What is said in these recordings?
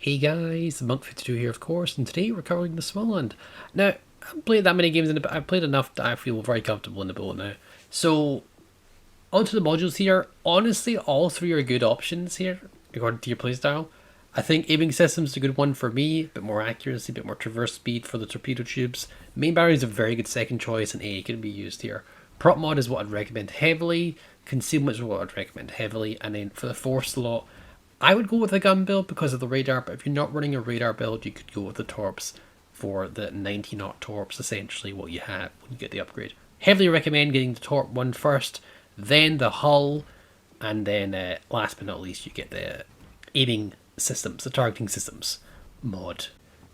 Hey guys, Monk52 here of course, and today we're covering the Småland. Now, I haven't played that many games in it, but I've played enough that I feel very comfortable in the boat now. So, onto the modules here. Honestly, all three are good options here, according to your playstyle. I think aiming system's a good one for me, a bit more accuracy, a bit more traverse speed for the torpedo tubes. Main battery is a very good second choice, and A can be used here. Prop mod is what I'd recommend heavily, concealment is what I'd recommend heavily, and then for the fourth slot, I would go with the gun build because of the radar, but if you're not running a radar build, you could go with the torps for the 90 knot torps, essentially what you have when you get the upgrade. Heavily recommend getting the torp one first, then the hull, and then last but not least, you get the aiming systems, the targeting systems mod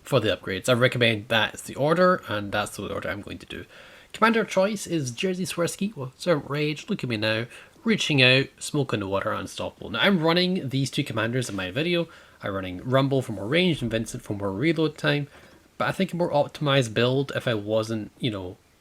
for the upgrades. I recommend that as the order, and that's the order I'm going to do. Commander choice is Jersey Swirsky, well, Servant Rage, look at me now. Reaching out, smoke in the water, unstoppable. Now I'm running these two commanders in my video. I'm running Rumble for more range and Vincent for more reload time. But I think a more optimized build if I wasn't,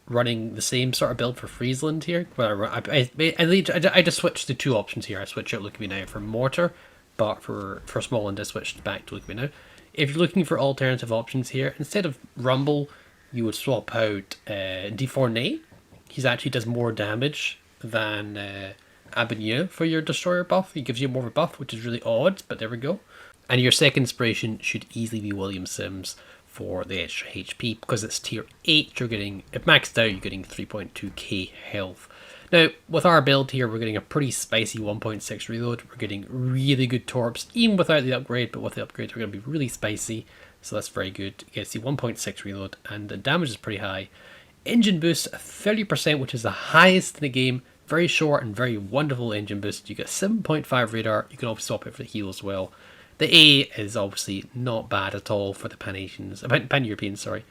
running the same sort of build for Friesland here. Where I just switched the two options here. I switched out Look at Me Now for Mortar, but for Småland I switched back to Look at Me Now. If you're looking for alternative options here, instead of Rumble, you would swap out Defournay. He actually does more damage than Avenue for your destroyer buff. He gives you more of a buff, which is really odd, but there we go. And your second inspiration should easily be William Sims for the extra HP, because it's tier 8, you're getting, if maxed out, you're getting 3.2k health. Now, with our build here, we're getting a pretty spicy 1.6 reload. We're getting really good torps, even without the upgrade, but with the upgrade, we're going to be really spicy, so that's very good. You get the 1.6 reload, and the damage is pretty high. Engine boost, 30%, which is the highest in the game. Very short and very wonderful engine boost. You get 7.5 radar. You can also swap it for the heal as well. The A is obviously not bad at all for the Pan-Europeans, sorry.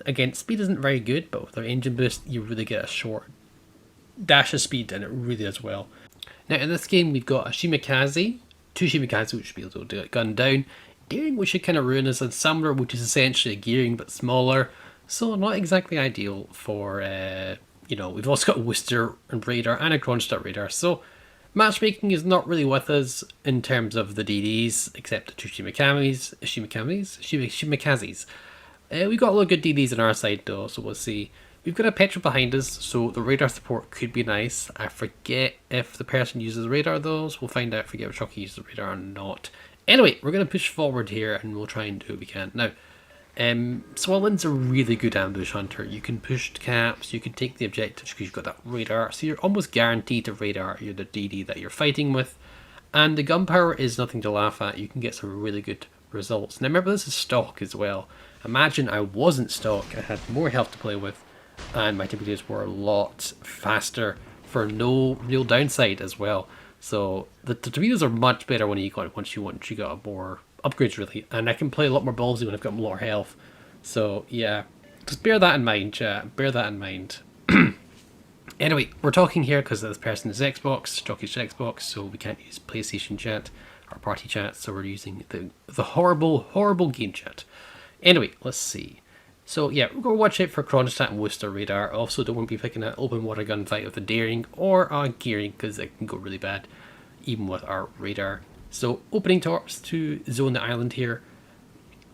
Again, speed isn't very good, but with their engine boost, you really get a short dash of speed, and it really does well. Now, in this game, we've got a Shimikaze, two Shimikaze, which should be able to do it gun down. Gearing, which should kind of ruin us, and Summoner, which is essentially a gearing but smaller. So, not exactly ideal for we've also got Worcester and radar and a Kronstadt radar, so matchmaking is not really with us in terms of the DDs, except the two Shimikazes. We've got a lot of good DDs on our side though, so we'll see. We've got a Petra behind us, so the radar support could be nice. I forget if the person uses radar though, so we'll find out if we get if Chucky uses radar or not. Anyway, we're going to push forward here and we'll try and do what we can. Now, Småland's a really good ambush hunter. You can push caps, you can take the objectives because you've got that radar, so you're almost guaranteed to radar you're the DD that you're fighting with, and the gunpowder is nothing to laugh at. You can get some really good results. Now remember, this is stock as well. Imagine I wasn't stock, I had more health to play with, and my torpedoes were a lot faster for no real downside as well. So the torpedoes are much better when you got more upgrades really, and I can play a lot more ballsy when I've got more health. So yeah, just bear that in mind, chat. Bear that in mind. Anyway, we're talking here because this person is Xbox, Jockey's Xbox, so we can't use PlayStation chat or party chat, so we're using the horrible game chat. Anyway, let's see. So yeah, we're going to watch out for Kronstadt and Worcester radar. Also, don't want to be picking an open water gunfight with a daring or a gearing, because it can go really bad, even with our radar. So, opening torps to zone the island here.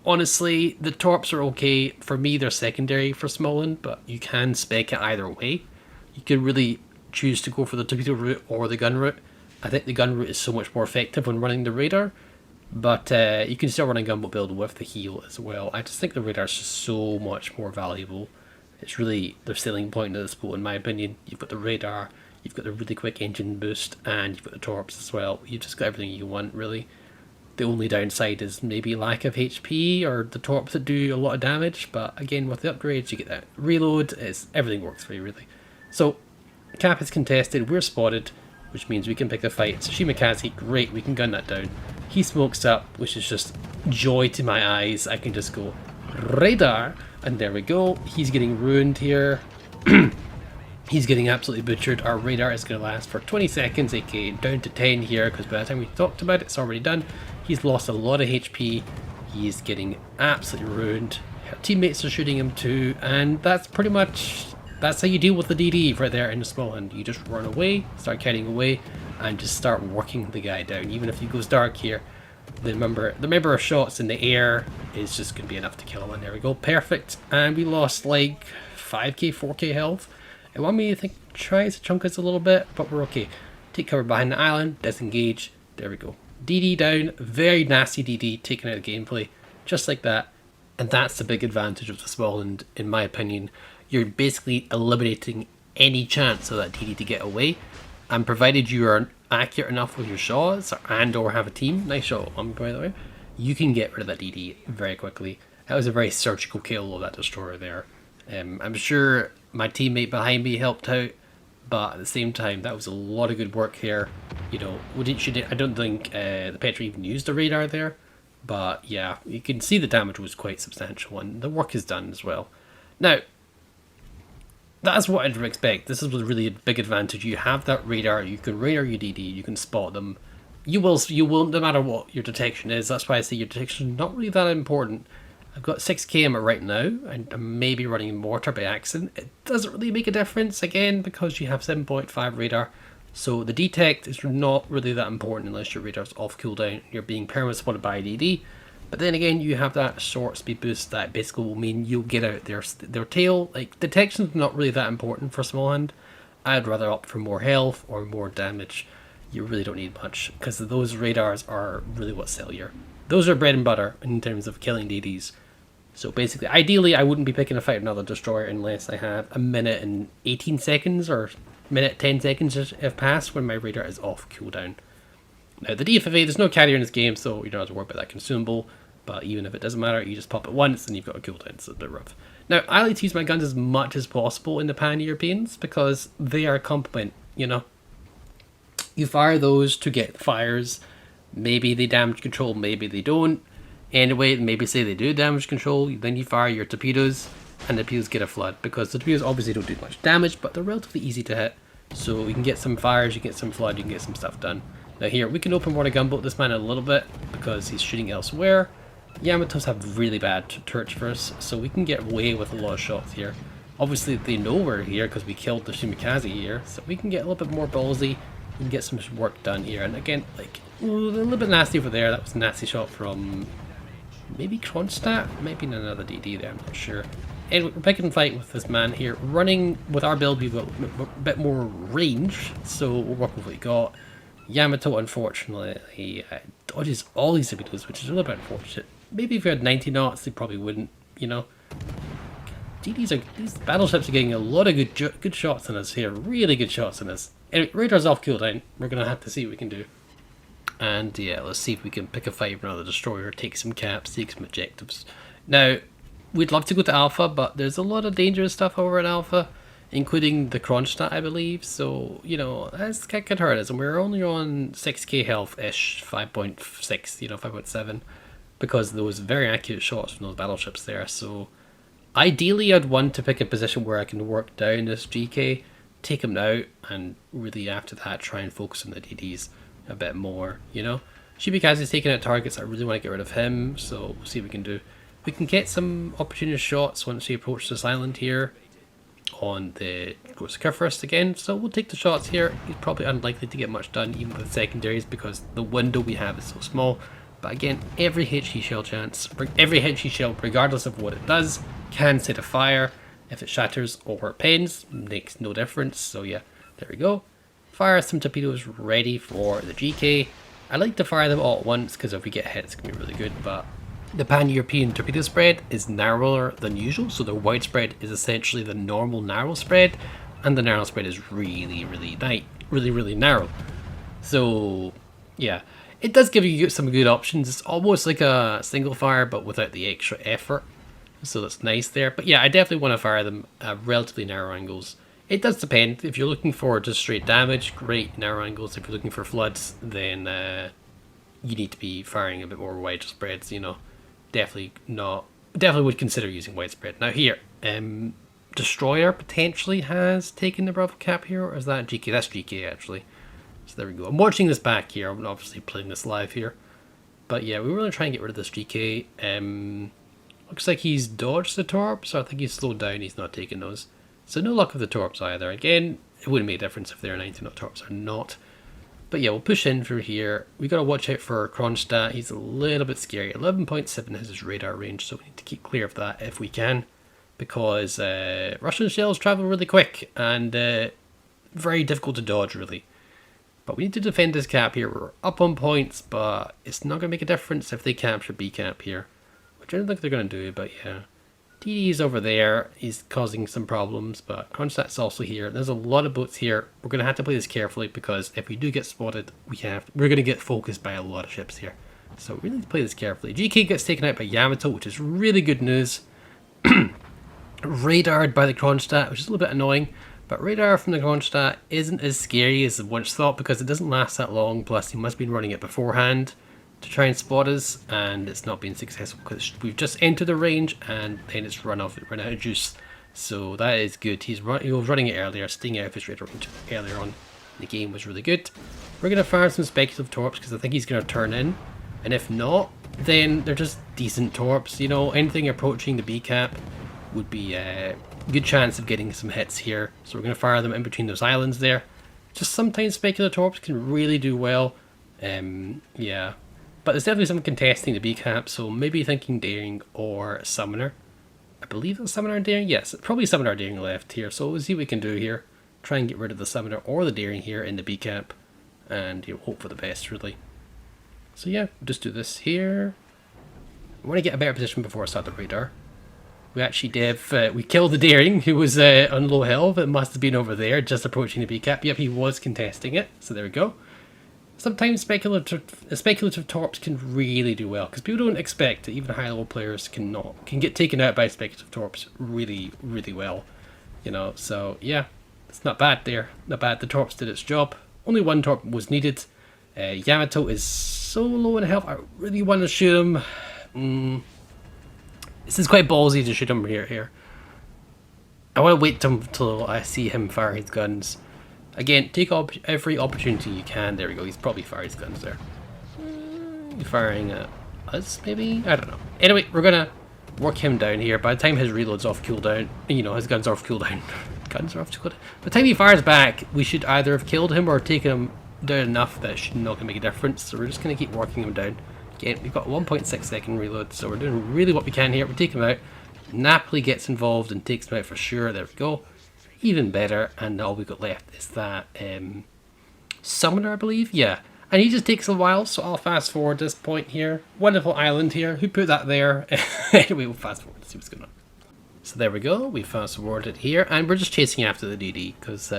Honestly, the torps are okay. For me, they're secondary for Småland, but you can spec it either way. You can really choose to go for the torpedo route or the gun route. I think the gun route is so much more effective when running the radar, but you can still run a gunboat build with the heal as well. I just think the radar is just so much more valuable. It's really the selling point of this boat, in my opinion. You've got the radar, you've got the really quick engine boost, and you've got the torps as well. You've just got everything you want, really. The only downside is maybe lack of HP or the torps that do a lot of damage, but again, with the upgrades, you get that reload. Everything works for you, really. So, cap is contested, we're spotted, which means we can pick the fight. It's Shimikaze, great, we can gun that down. He smokes up, which is just joy to my eyes. I can just go, radar, and there we go. He's getting ruined here. He's getting absolutely butchered. Our radar is going to last for 20 seconds, aka down to 10 here, because by the time we talked about it, it's already done. He's lost a lot of HP. He's getting absolutely ruined. Our teammates are shooting him too, and that's pretty much, that's how you deal with the DD right there in the Småland. You just run away, start carrying away, and just start working the guy down. Even if he goes dark here, The number of shots in the air is just going to be enough to kill him. And there we go, perfect. And we lost like 5k, 4k health. It wanted me to think, tries to chunk us a little bit, but we're okay. Take cover behind the island, disengage. There we go. DD down, very nasty DD, taken out of gameplay, just like that. And that's the big advantage of the Småland, in my opinion. You're basically eliminating any chance of that DD to get away, and provided you are accurate enough with your shots and or have a team, nice shot on me by the way, you can get rid of that DD very quickly. That was a very surgical kill of that destroyer there. I'm sure my teammate behind me helped out, but at the same time, that was a lot of good work here. You know, I don't think the Petra even used a radar there, but yeah, you can see the damage was quite substantial, and the work is done as well. Now, that's what I'd expect. This is really a big advantage. You have that radar, you can radar your DD, you can spot them. You will, no matter what your detection is. That's why I say your detection is not really that important. I've got 6k in it right now, and I'm maybe running mortar by accident. It doesn't really make a difference, again, because you have 7.5 radar. So the detect is not really that important unless your radar's off cooldown and you're being perma-spotted by DD. But then again, you have that short speed boost that basically will mean you'll get out their tail. Like, detection's not really that important for Småland. I'd rather opt for more health or more damage. You really don't need much, because those radars are really what sell you. Those are bread and butter in terms of killing DDs. So basically, ideally, I wouldn't be picking a fight with another destroyer unless I have a minute and 18 seconds or minute 10 seconds have passed when my radar is off cooldown. Now, the DFFA, there's no carrier in this game, so you don't have to worry about that consumable. But even if it doesn't matter, you just pop it once and you've got a cooldown. It's a bit rough. Now, I like to use my guns as much as possible in the Pan-Europeans because they are a complement, you know. You fire those to get fires. Maybe they damage control, maybe they don't. Anyway, maybe say they do damage control, then you fire your torpedoes, and the torpedoes get a flood, because the torpedoes obviously don't do much damage, but they're relatively easy to hit. So you can get some fires, you can get some flood, you can get some stuff done. Now here, we can open water gunboat this man a little bit, because he's shooting elsewhere. Yamatos have really bad turrets for us, so we can get away with a lot of shots here. Obviously they know we're here, because we killed the Shimikaze here, so we can get a little bit more ballsy, and get some work done here. And again, like, a little bit nasty over there. That was a nasty shot from maybe Kronstadt, maybe another DD there, I'm not sure. Anyway, we're picking a fight with this man here. Running with our build, we've got a bit more range, so we'll work with what we got. Yamato, unfortunately, he dodges all these torpedoes, which is a little bit unfortunate. Maybe if we had 90 knots, they probably wouldn't, you know. These battleships are getting a lot of good shots on us here, really good shots on us. Anyway, radar's off cooldown. We're going to have to see what we can do. And yeah, let's see if we can pick a fight with another destroyer, take some caps, take some objectives. Now, we'd love to go to Alpha, but there's a lot of dangerous stuff over in Alpha, including the Kronstadt, I believe. So, you know, that's could hurt us. And we're only on 6k health-ish, 5.6, you know, 5.7, because of those very accurate shots from those battleships there. So, ideally, I'd want to pick a position where I can work down this GK, take him out, and really after that, try and focus on the DDs a bit more, you know. Shimikaze's taking out targets. I really want to get rid of him, so we'll see what we can do. We can get some opportunist shots once we approach this island here on the CCOFLEGENDS again, so we'll take the shots here. He's probably unlikely to get much done even with secondaries because the window we have is so small. But again, every HE shell regardless of what it does, can set a fire. If it shatters or pens, makes no difference. So yeah, there we go. Fire some torpedoes ready for the GK. I like to fire them all at once because if we get hit, it's going to be really good. But the Pan-European torpedo spread is narrower than usual, so the wide spread is essentially the normal narrow spread, and the narrow spread is really narrow. So yeah, it does give you some good options. It's almost like a single fire, but without the extra effort. So that's nice there. But yeah, I definitely want to fire them at relatively narrow angles. It does depend. If you're looking for just straight damage, great narrow angles. If you're looking for floods, then you need to be firing a bit more wide spreads, you know. Definitely would consider using widespread. Now here, Destroyer potentially has taken the Bravo cap here, or is that GK? That's GK actually. So there we go. I'm watching this back here. I'm obviously playing this live here. But yeah, we were going to try and get rid of this GK. Looks like he's dodged the torps, so I think he's slowed down. He's not taking those. So no luck with the torps either. Again, it wouldn't make a difference if they're 90 knot torps or not. But yeah, we'll push in through here. We got to watch out for Kronstadt. He's a little bit scary. 11.7 is his radar range, so we need to keep clear of that if we can. Because Russian shells travel really quick and very difficult to dodge, really. But we need to defend this cap here. We're up on points, but it's not going to make a difference if they capture B cap here. Which I don't think they're going to do, but yeah. DD's over there. He's causing some problems, but Kronstadt's also here. There's a lot of boats here. We're going to have to play this carefully because if we do get spotted, we're going to get focused by a lot of ships here. So we need to play this carefully. GK gets taken out by Yamato, which is really good news. Radared by the Kronstadt, which is a little bit annoying. But radar from the Kronstadt isn't as scary as I once thought because it doesn't last that long. Plus, he must have been running it beforehand to try and spot us, and it's not been successful because we've just entered the range and then it's run out of juice. So that is good. He was running it earlier, staying out of his radar range earlier on. The game was really good. We're going to fire some speculative torps because I think he's going to turn in, and if not, then they're just decent torps. You know, anything approaching the B cap would be a good chance of getting some hits here. So we're going to fire them in between those islands there. Just sometimes speculative torps can really do well. Yeah. But there's definitely some contesting the B cap, so maybe thinking Daring or Summoner. I believe it's Summoner and Daring. Yes, probably Summoner Daring left here. So we'll see what we can do here. Try and get rid of the Summoner or the Daring here in the B cap. And hope for the best, really. So yeah, we'll just do this here. I want to get a better position before I start the radar. We actually we killed the Daring, who was on low health. It must have been over there, just approaching the B cap. Yep, he was contesting it. So there we go. Sometimes speculative torps can really do well because people don't expect that even high level players can get taken out by speculative torps really, really well. You know, so yeah, it's not bad there. Not bad. The torps did its job. Only one torp was needed. Yamato is so low in health. I really want to shoot him. This is quite ballsy to shoot him here. I want to wait until I see him fire his guns. Again, take every opportunity you can. There we go. He's probably fired his guns there. He's firing at us, maybe? I don't know. Anyway, we're going to work him down here. By the time his reload's off cooldown, his guns are off cooldown. Guns are off cooldown. By the time he fires back, we should either have killed him or taken him down enough that it's not going to make a difference. So we're just going to keep working him down. Again, we've got 1.6 second reload, so we're doing really what we can here. We take him out. Napoli gets involved and takes him out for sure. There we go. Even better, and all we've got left is that Summoner, I believe. Yeah, and he just takes a while, so I'll fast forward this point here. Wonderful island here. Who put that there? Anyway, we'll fast forward to see what's going on. So there we go. We fast forwarded here, and we're just chasing after the DD because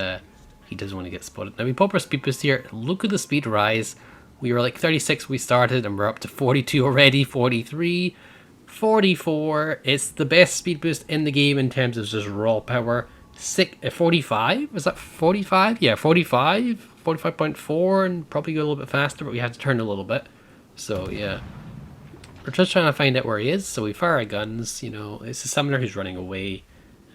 he doesn't want to get spotted. Now we pop our speed boost here. Look at the speed rise. We were like 36 when we started, and we're up to 42 already. 43, 44. It's the best speed boost in the game in terms of just raw power. 45? Was that 45? Yeah, 45, 45.4, and probably go a little bit faster, but we had to turn a little bit. So yeah, we're just trying to find out where he is. So we fire our guns. It's a Summoner who's running away.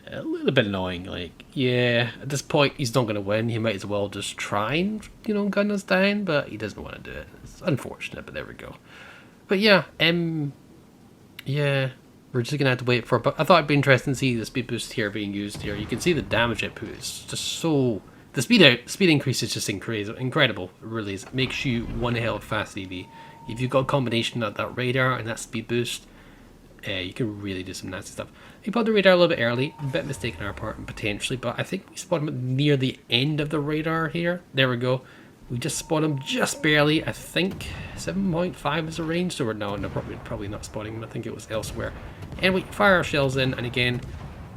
A little bit annoying. Like, yeah, at this point he's not going to win. He might as well just try and gun us down, but he doesn't want to do it. It's unfortunate, but there we go. But yeah, yeah. We're just going to have to wait for it, but I thought it'd be interesting to see the speed boost here being used here. You can see the damage output is just so... The speed increase is just incredible. It really is. It makes you one hell of fast EV. If you've got a combination of that radar and that speed boost, you can really do some nasty stuff. He put the radar a little bit early. A bit mistake on our part, potentially, but I think we spotted him near the end of the radar here. There we go. We just spot him just barely. I think 7.5 is the range, so we're no, probably not spotting him. I think it was elsewhere. And we fire our shells in, and again,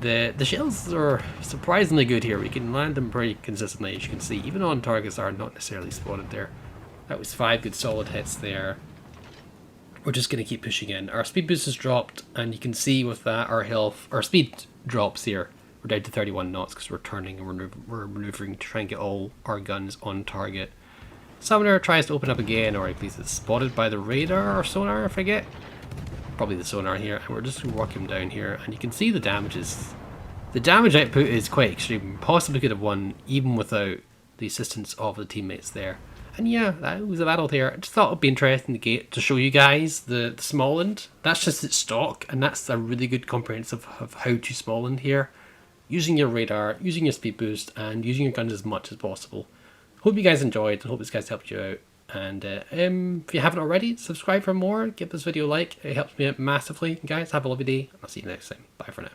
the shells are surprisingly good here. We can land them pretty consistently, as you can see. Even on targets are not necessarily spotted there. That was 5 good solid hits there. We're just going to keep pushing in. Our speed boost has dropped, and you can see with that our speed drops here. We're down to 31 knots because we're turning and we're maneuvering to try and get all our guns on target. Summoner tries to open up again, or at least it's spotted by the radar or sonar, I forget. Probably the sonar here, and we're just going to work him down here, and you can see the damages. The damage output is quite extreme. Possibly could have won even without the assistance of the teammates there. And yeah, that was a battle there. I just thought it would be interesting to show you guys the Småland. That's just its stock, and that's a really good comprehensive of how to Småland here. Using your radar, using your speed boost, and using your guns as much as possible. hope you guys enjoyed. I hope this guys helped you out. And if you haven't already, subscribe for more. Give this video a like. It helps me out massively. Guys, have a lovely day. I'll see you next time. Bye for now.